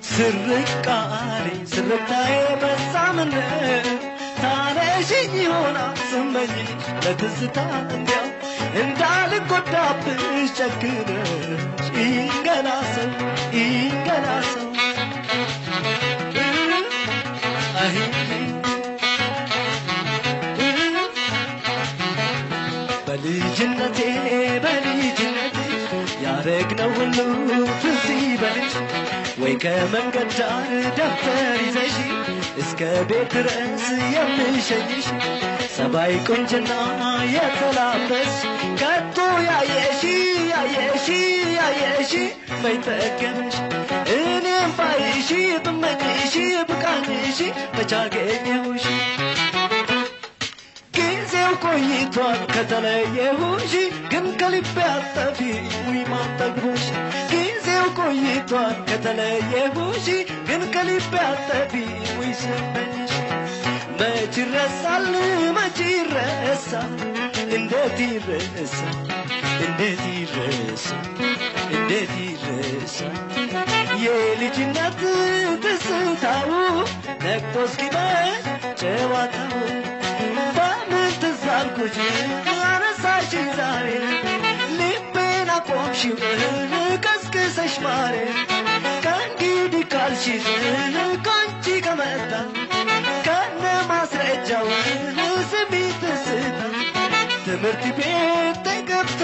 سرقاري سرقتاي بسامن تانشي هونا سمني لا تزتا انديا اندال قدابش چكنش انغناسو بلجنتي ያረግነው ሁሉ ትዝ ይበልሽ ወይ ከመንገድ ዳር ደብተር ይዘሽ እስከ ቤት ድረስ የምሸኝሽ ሰባይ ቁንጅና የተላበስ ከቶ ያየሽ መይጠገምሽ እኔም ባይሽ ብመኝሽ ብቃኝሽ መቻገኘሁሽ ጊዜው ቆይቷል ከተለየሁሽ ግን ከልቤ አጠፊኝ ወይ ማጠግቦሽ ጊዜው ቆይቷል ከተለየሁሽ ግን ከልቤ አጠፊኝ ወይ ስመኝሽ መች ይረሳል እንዴት ይረሳል የልጅነት ትዝታው ነቅቶ እስኪመሽ ጨዋታው አልኩሽ አነሳሽ ዛሬ ልቤን አቆምሽው ቀስቅሰሽ ማሬ ከእንግዲህ ካልሽኝ ካንቺ ከመጣ ከነ ማስረጃው ስሚ ትዝታ ትምህርት ቤት ተገብቶ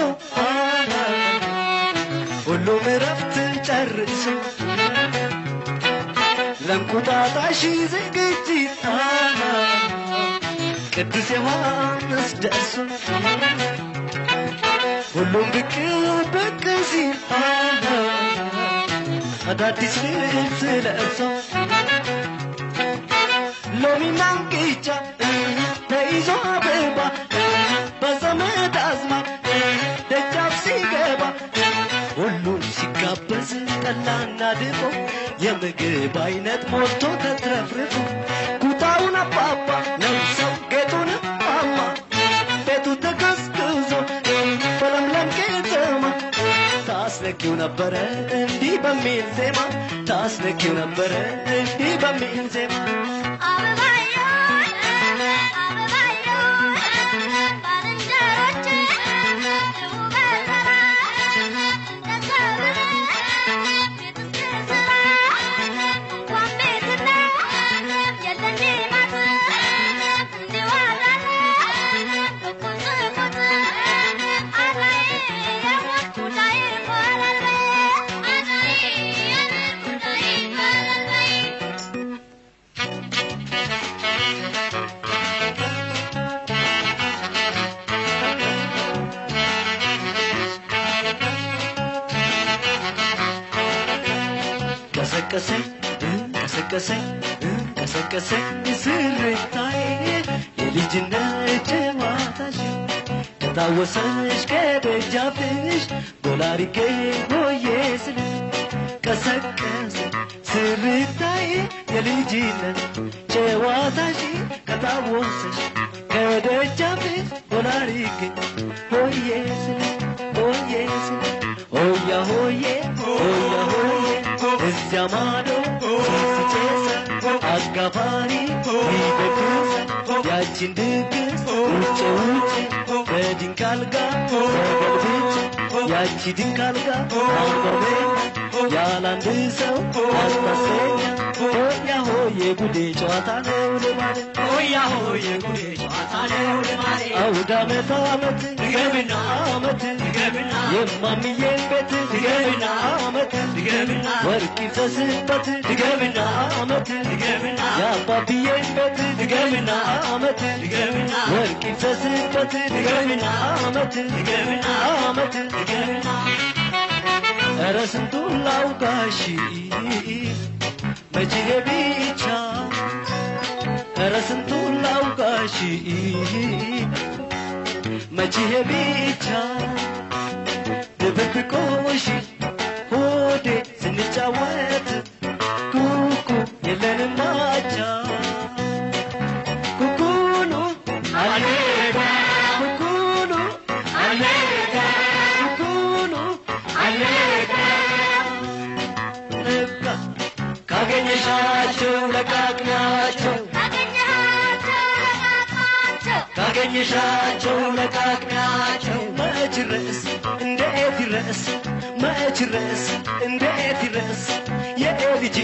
ሁሉም እረፍት ጨርሶ ለእንቁጣጣሽ ዝግጅት ቅዱስ ዮሐንስ ደርሶ ሁሉም ብቅ ሲል አዳዲስ ልብስ ለብሶ ሎሚና እንቅጫ ተይዞ አበባ በዘመድ አዝማድ ደጃፍ ሲገባ ሁሉም ሲጋበዝ ጠላና ድፎ የምግብ አይነት ሞልቶ ተትረፍርፎ ኩታውን አባባ ለብሰው ጌጡን ማማ ቤቱ ተቀዝቅዞ በለምለም ከተማ ታስነኪው ነበረ እንዲህ በሚል ዜማ ታስነኪው ነበረ እንዲህ በሚል ዜማ ቀሰቀሰኝ ስርታዬ የልጅነት ጨዋታሽ ከታወሰሽ ከደጃፍሽ ጎላሪጌ ሆዬ ስልሽ ቀሰቀሰኝ ስርታዬ የልጅነት ጨዋታሽ ከታወሰሽ ከደጃፍሽ ጎላሪጌ ሆዬ ስልሽ ሆያ ሆዬ እዚያ ማዶ ሲጨሰ አጋፋሪ ይደግስ ያችን ድግስ ውጭ በድንቅ አልጋ ተገልብጬ ያቺ ድንቅ አልጋ አንበርበኛ ያላንድ ሰው አስታሰኛ ሆያ ሆዬ ጉዴ ጨዋታ ነው ልማድ ሆያ ሆዬ ጉዴ ጨዋታ ነው ልማድ ያውዳ መታመት ድገምና አመት ድገምና የማምዬን ቤት ድገምና አመት ድገምና ወርቅ ይፍሰስበት ድገምና አመት ድገምና የአባትዬን ቤት ድገምና አመት ድገምና ወርቅ ይፍሰስበት ድገምና አመት ድገምና አመት ድገምና ኧረ ስንቱን ላውጋሽ መቼ ብቻ ኧረ ስንቱን ላውጋሽ መቼ ብቻ ድብብቆሽ ሆዴ ስንጫወት ኩኩ የለንም አቻ ኩኩኑ አሌዳ ኩኩኑ አሌዳ ኩኩኑ አሌዳ ነጋ ካገኘሻቸው ለቃቅናቸው ካገኘሻቸው ለቃቅናቸው መች ረስ እንዴት ይረስ መች ረስ እንዴት ይረስ የልጅ